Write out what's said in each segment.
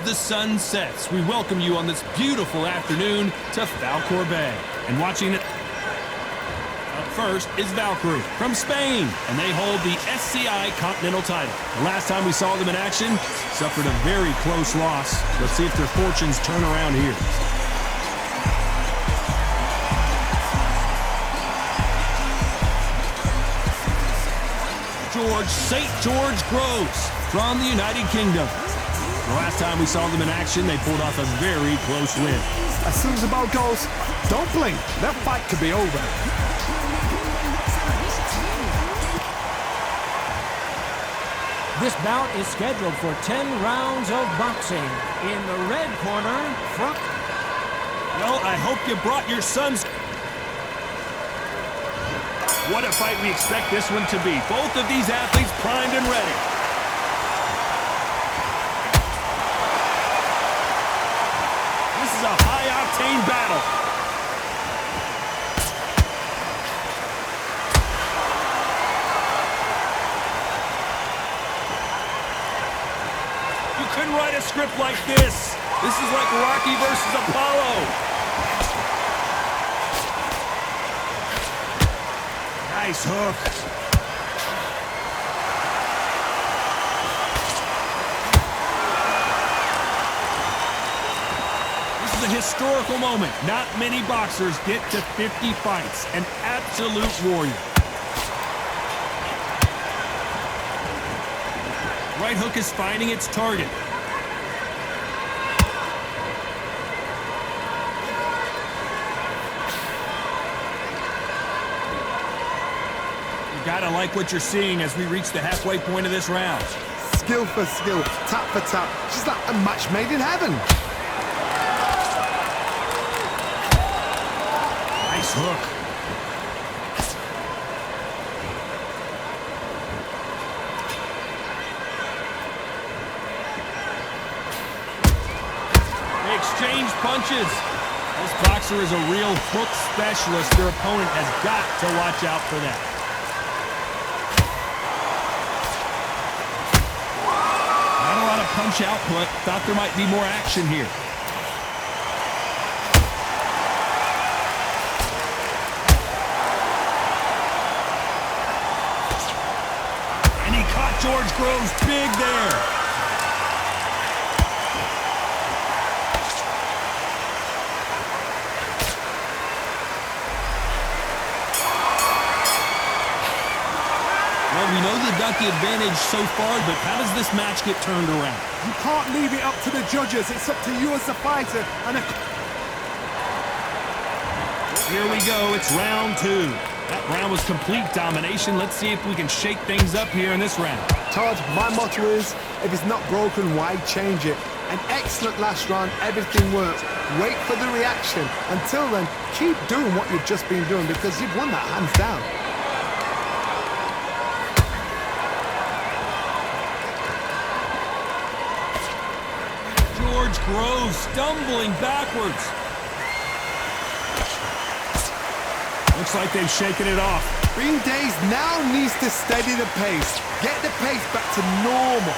the sun sets, we welcome you on this beautiful afternoon to Falcor Bay. And watching it up first is Valkyrie from Spain, and they hold the SCI Continental title. The last time we saw them in action, suffered a very close loss. Let's see if their fortunes turn around here. St. George Groves from the United Kingdom. The last time we saw them in action, they pulled off a very close win. As soon as the ball goes, don't blink. That fight could be over. This bout is scheduled for 10 rounds of boxing. In the red corner, from... Well, I hope you brought your sons. What a fight we expect this one to be. Both of these athletes primed and ready. This is a high-octane battle. You couldn't write a script like this. This is like Rocky versus Apollo. Nice hook. This is a historical moment. Not many boxers get to 50 fights. An absolute warrior. Right hook is finding its target. Gotta like what you're seeing as we reach the halfway point of this round. Skill for skill, tap for tap. She's like a match made in heaven. Nice hook. They exchange punches. This boxer is a real hook specialist. Their opponent has got to watch out for that. Punch output. Thought there might be more action here. And he caught George Groves big there. Well, we know they've got the advantage so far, but how does this match get turned around? You can't leave it up to the judges. It's up to you as the fighter. And here we go. It's round two. That round was complete domination. Let's see if we can shake things up here in this round. Todd, my motto is, if it's not broken, why change it? An excellent last round. Everything worked. Wait for the reaction. Until then, keep doing what you've just been doing because you've won that hands down. Groves stumbling backwards. Looks like they've shaken it off. Green Days now needs to steady the pace. Get the pace back to normal.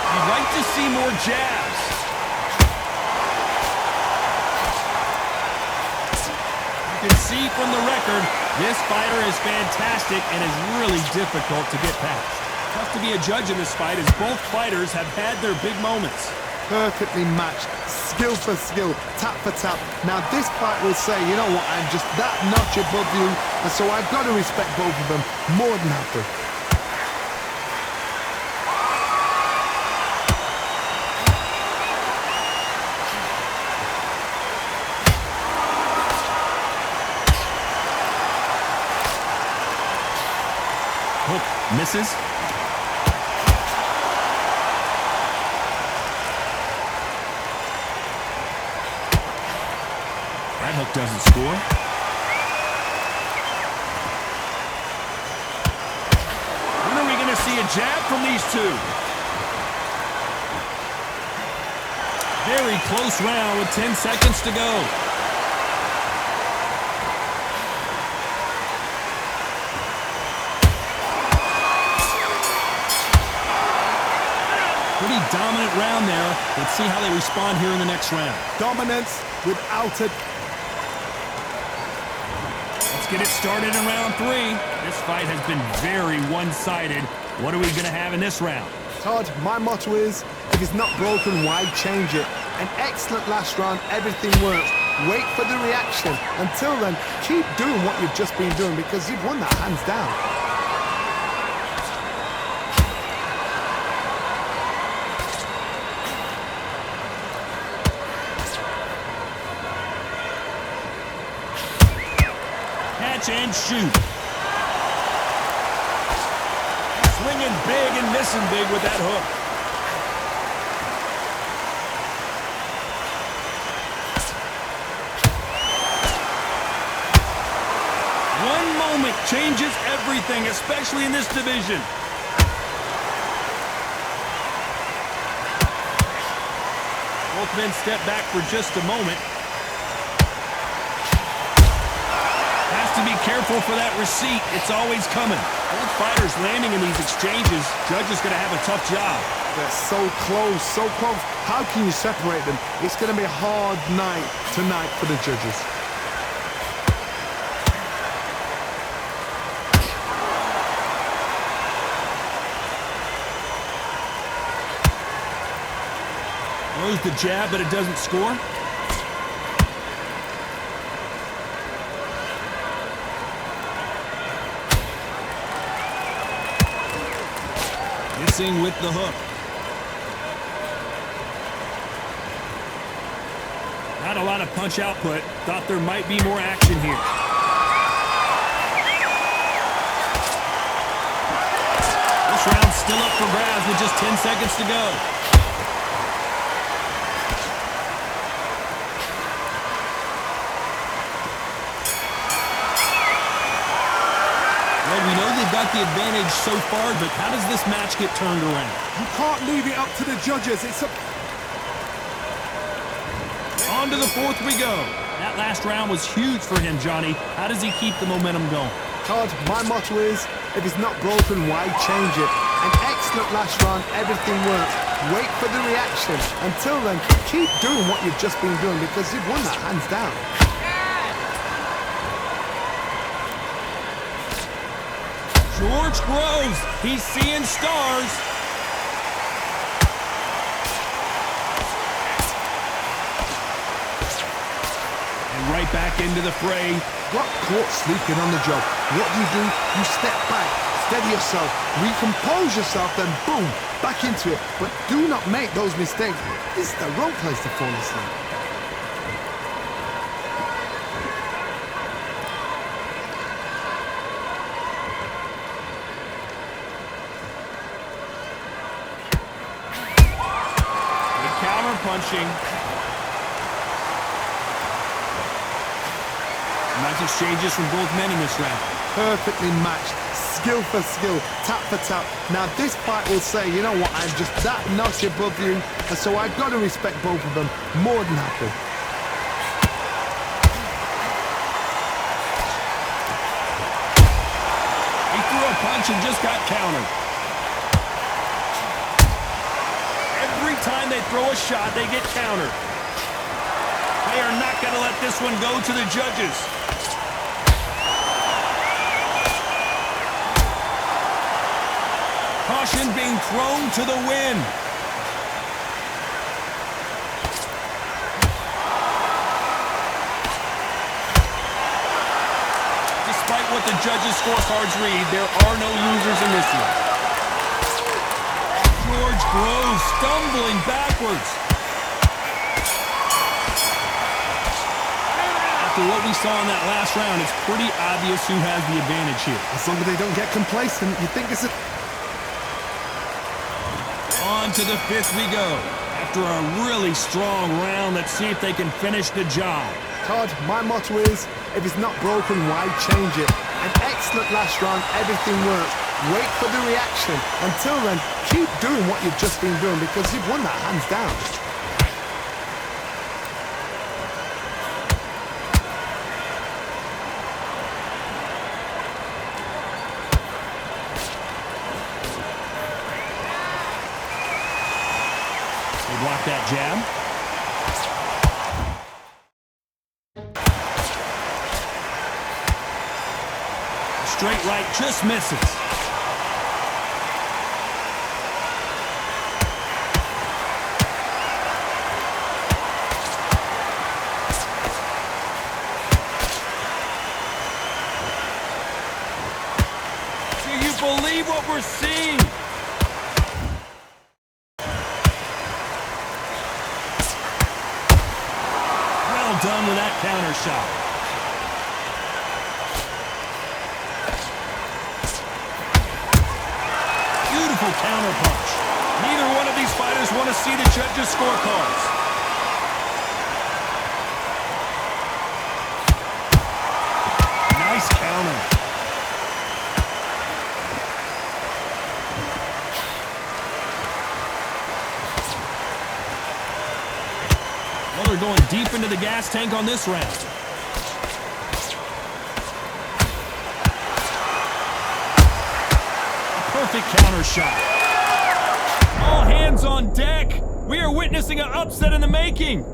You'd like to see more jabs. You can see from the record, this fighter is fantastic and is really difficult to get past. Tough to be a judge in this fight as both fighters have had their big moments. Perfectly matched, skill for skill, tap for tap. Now this fight will say, you know what, I'm just that notch above you, and so I've got to respect both of them more than happy. Misses. That hook doesn't score. When are we going to see a jab from these two? Very close round with 10 seconds to go. Pretty dominant round there. Let's see how they respond here in the next round. Dominance without a... Let's get it started in round 3. This fight has been very one-sided. What are we going to have in this round? Todd, my motto is, if it's not broken, why change it? An excellent last round, everything works. Wait for the reaction. Until then, keep doing what you've just been doing because you've won that hands down. Catch and shoot. Swinging big and missing big with that hook. One moment changes everything, especially in this division. Both men step back for just a moment. Has to be careful for that receipt. It's always coming. Both fighters landing in these exchanges. Judge is going to have a tough job. They're so close, so close. How can you separate them? It's going to be a hard night tonight for the judges. Throws the jab, but it doesn't score. Missing with the hook. Not a lot of punch output. Thought there might be more action here. This round's still up for grabs with just 10 seconds to go. Well, we know they've got the advantage so far, but how does this match get turned around? You can't leave it up to the judges. It's a... On to the 4th we go. That last round was huge for him, Johnny. How does he keep the momentum going? Todd, my motto is, if it's not broken, why change it? An excellent last round, everything works. Wait for the reaction. Until then, keep doing what you've just been doing because you've won that hands down. George Groves, he's seeing stars. And right back into the fray. Got caught sleeping on the job. What do? You step back, steady yourself, recompose yourself, then boom, back into it. But do not make those mistakes. This is the wrong place to fall asleep. Good counter punching. Nice exchanges from both men in this round. Perfectly matched, skill for skill, tap for tap. Now this fight will say, you know what, I'm just that notch above you, and so I've got to respect both of them more than happy. He threw a punch and just got countered. Every time they throw a shot, they get countered. They are not going to let this one go to the judges. Caution being thrown to the wind. Despite what the judges' scorecards read, there are no losers in this one. George Groves stumbling backwards. After what we saw in that last round, it's pretty obvious who has the advantage here. As long as they don't get complacent, you think it's a... On to the 5th we go. After a really strong round, let's see if they can finish the job. Todd, my motto is, if it's not broken, why change it? An excellent last round, everything works. Wait for the reaction. Until then, keep doing what you've just been doing because you've won that hands down. block that jab. Straight right just misses. Do you believe what we're seeing? Well done with that counter shot. Beautiful counter punch. Neither one of these fighters want to see the judges' scorecards. Nice counter. Well, they're going deep into the gas tank on this round. Perfect counter shot. All hands on deck. We are witnessing an upset in the making. You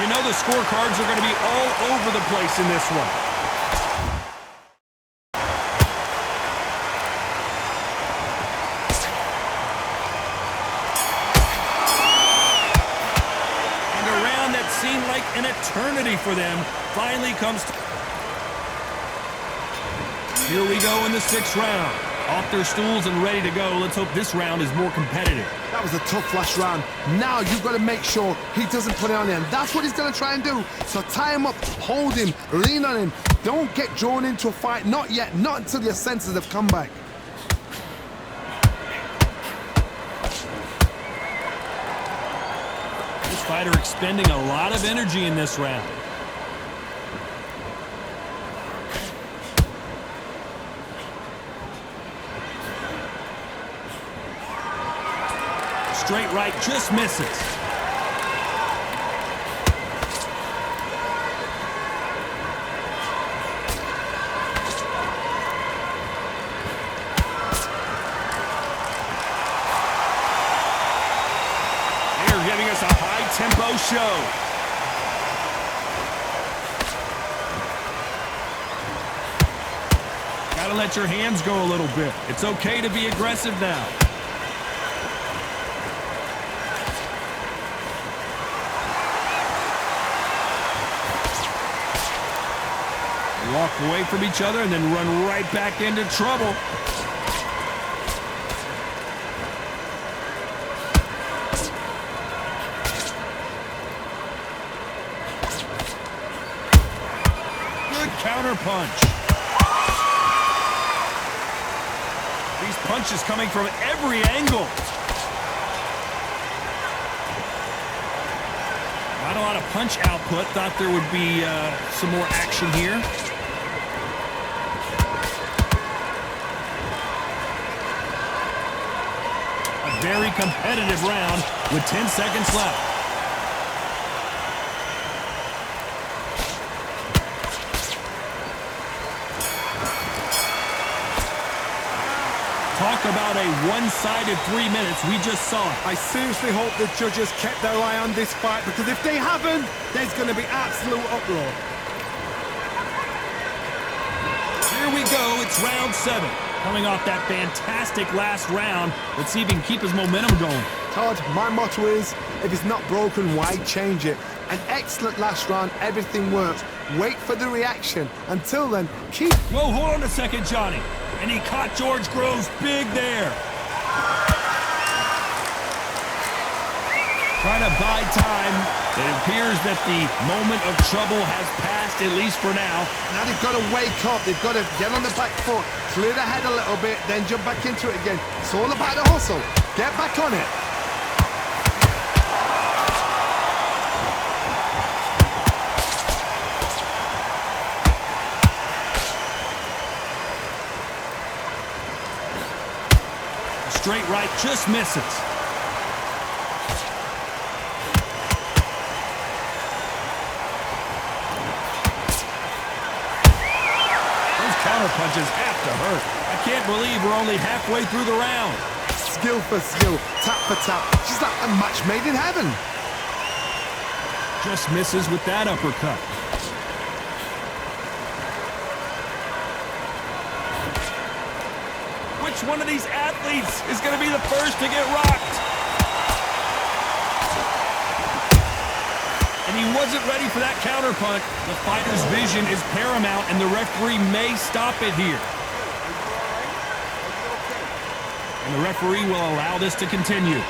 know the scorecards are going to be all over the place in this one. And a round that seemed like an eternity for them finally comes to... Here we go in the 6th round. Off their stools and ready to go. Let's hope this round is more competitive. That was a tough last round. Now you've got to make sure he doesn't put it on him. That's what he's going to try and do. So tie him up, hold him, lean on him. Don't get drawn into a fight. Not yet. Not until your senses have come back. This fighter expending a lot of energy in this round. Straight right just misses. They're giving us a high-tempo show. Gotta let your hands go a little bit. It's okay to be aggressive now. Walk away from each other and then run right back into trouble. Good counter punch. These punches coming from every angle. Not a lot of punch output. Thought there would be some more action here. Very competitive round with 10 seconds left. Talk about a one-sided 3 minutes. We just saw it. I seriously hope the judges kept their eye on this fight, because if they haven't, there's going to be absolute uproar. Here we go. It's round 7. Coming off that fantastic last round, let's see if he can keep his momentum going. Todd, my motto is, if it's not broken, why change it? An excellent last round, everything works. Wait for the reaction. Until then, keep... Whoa, hold on a second, Johnny. And he caught George Groves big there. Trying to buy time. It appears that the moment of trouble has passed, at least for now. Now they've got to wake up. They've got to get on the back foot, clear the head a little bit, then jump back into it again. It's all about the hustle. Get back on it. Straight right just misses. Those counter punches have to hurt. I can't believe we're only halfway through the round. skill for skill, tap for tap. She's like a match made in heaven. Just misses with that uppercut. Which one of these athletes is going to be the first to get rocked? And he wasn't ready for that counterpunch. The fighter's vision is paramount, and the referee may stop it here. And the referee will allow this to continue.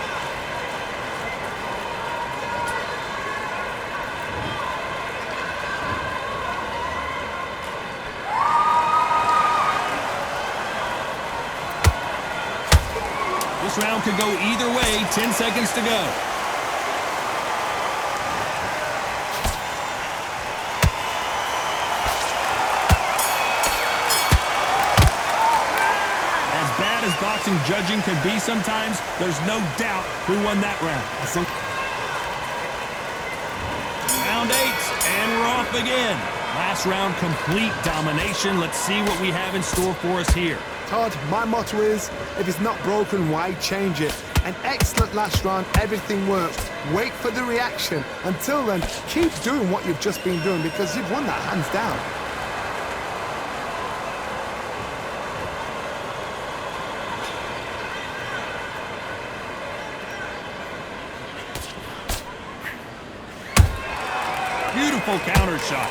This round could go either way. 10 seconds to go. As boxing judging could be sometimes, there's no doubt who won that round. Round 8, and we're off again. Last round, complete domination. Let's see what we have in store for us here. Todd, my motto is, if it's not broken, why change it? An excellent last round, everything worked. Wait for the reaction. Until then, keep doing what you've just been doing because you've won that hands down. Beautiful counter shot.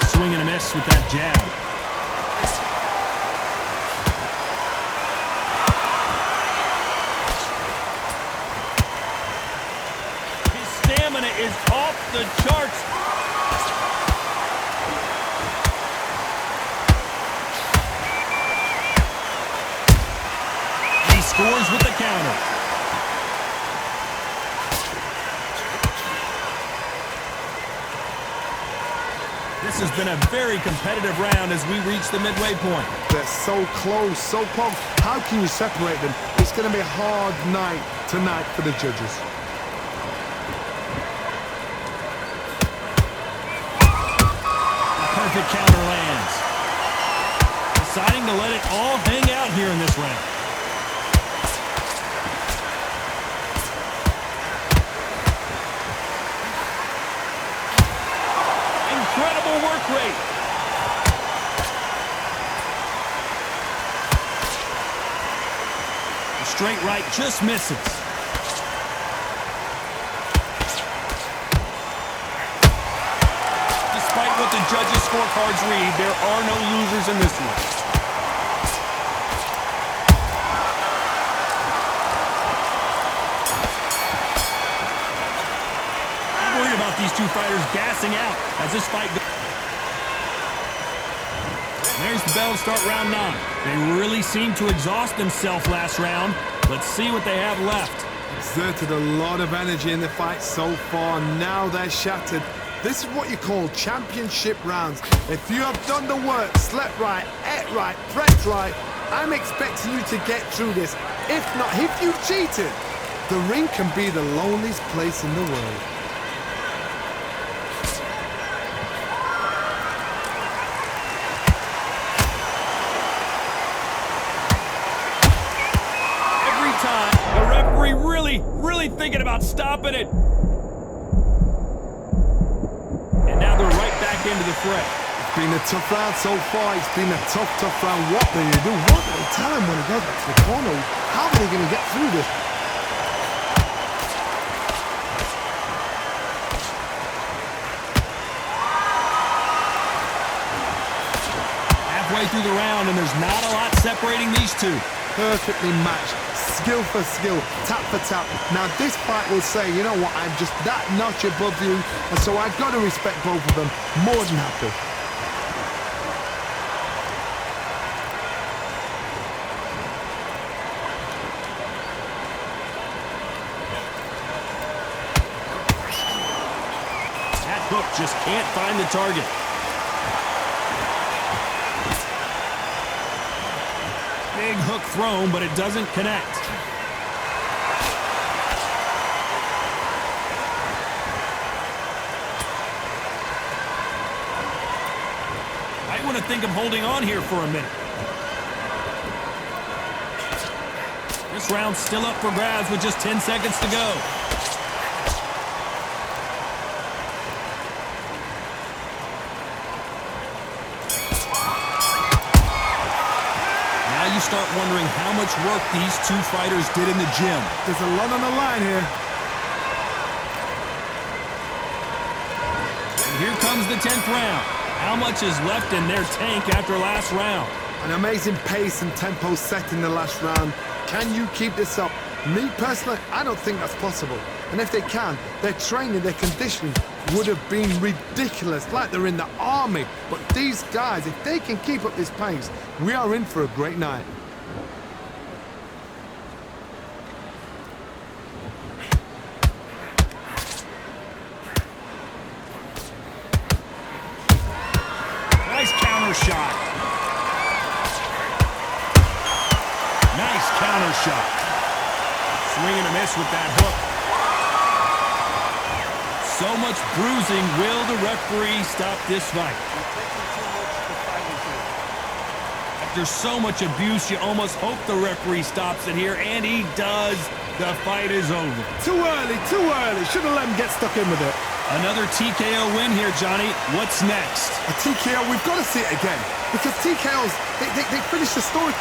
Swing and a miss with that jab. His stamina is off the charts. He scores with the counter. This has been a very competitive round as we reach the midway point. They're so close, so close. How can you separate them? It's going to be a hard night tonight for the judges. A perfect counter lands. Deciding to let it all hang out here in this round. Incredible work rate. The straight right just misses. Despite what the judges' scorecards read, there are no losers in this one. These two fighters gassing out as this fight goes. There's the bell to start round 9. They really seemed to exhaust themselves last round. Let's see what they have left. Exerted a lot of energy in the fight so far. Now they're shattered. This is what you call championship rounds. If you have done the work, slept right, ate right, prepped right, I'm expecting you to get through this. If not, if you cheated, the ring can be the loneliest place in the world. Really thinking about stopping it. And now they're right back into the fray. It's been a tough round so far. It's been a tough round. What do you do? What do they tell him when he goes back to the corner? How are they going to get through this? Halfway through the round, and there's not a lot separating these two. Perfectly matched. Skill for skill, tap for tap. Now this fight will say, you know what, I'm just that notch above you, and so I've got to respect both of them. More than happy. That hook just can't find the target. Big hook thrown, but it doesn't connect. Might want to think of holding on here for a minute. This round's still up for grabs with just 10 seconds to go. Now you start wondering how much work these two fighters did in the gym. There's a lot on the line here. And here comes the 10th round. How much is left in their tank after last round? An amazing pace and tempo set in the last round. Can you keep this up? Me personally, I don't think that's possible. And if they can, their training, their conditioning would have been ridiculous, like they're in the army. But these guys, if they can keep up this pace, we are in for a great night. Nice counter shot. Nice counter shot. Swing and a miss with that hook. So much bruising. Will the referee stop this fight? After so much abuse, you almost hope the referee stops it here, and he does. The fight is over. Too early, too early. Should have let him get stuck in with it. Another TKO win here, Johnny. What's next? A TKO, we've got to see it again. Because TKOs, they finish the story.